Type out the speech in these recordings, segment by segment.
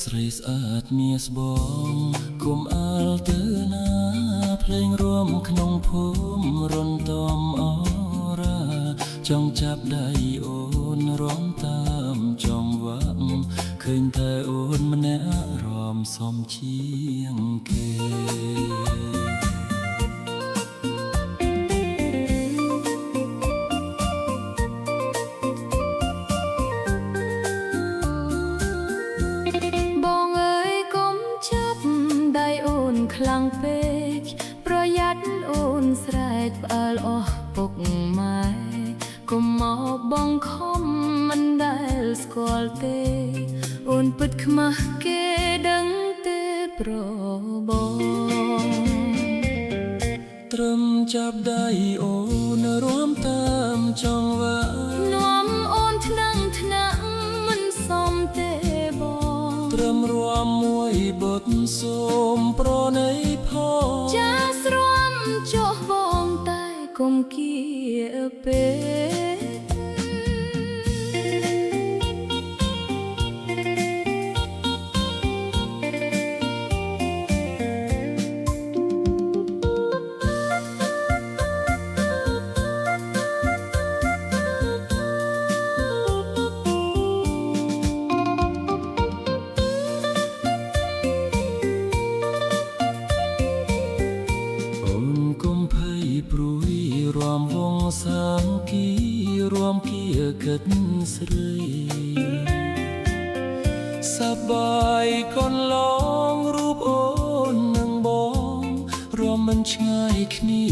ស្រីស្អាតមាសបងគុំអាលទៅណាភ្លេងរួមក្នុងភូមិរំតំអរ៉ាចង់ចាប់ដៃអូនរំតាមចង់វាក់ឃើញតែអូនម្នាក់រំសំជាងគេខ្លាំងពេកប្រយ័ត្នអូនស្រែកផ្អើលអស់ពុកម៉ែកុំមកបងខំមិនដែលស្គាល់ទេអូនពិតខ្មាស់គេដឹងទេប្របងត្រឹមចាប់ដៃអូនរួមតាមចង់វានាំអូនថ្នាំងមិនសមទេបងត្រឹមរួមមួយបុតសូមប្រណីផងចាស្រំចុះបងតែគុំគៀពេព្រួយរួមវងសាមគីរួមគៀគិតស្រីសប្បាយកូនឡងរូបអូននឹងបងរួមមិនឆ្ងាយគ្នា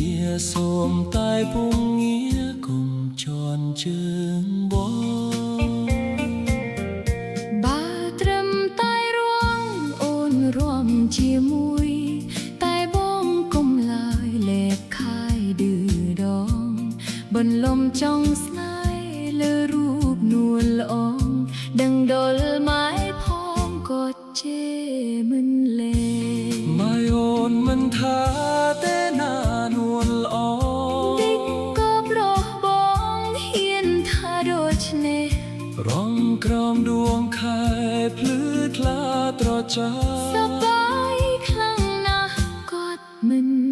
សូមតែពុំងារគុំជន់ជើងបងបើត្រឹមតែរួងអូនរួមជាមួយតែបងគុំឡើយលេបខាយឌឺដងបន្លំចង់ស្នេហ៍លើរូបនួលល្អងដឹងដុលម៉ែផងក៏ជេរមិនលេម៉ែអូនមិនថាទេណានួលល្អងតិចក៏ប្រោះបងហ៊ានថាដូចនេះរងក្រោមដួងខែភ្លឺថ្លាត្រចះសប្បាយខ្លាំងណាស់គាត់មិន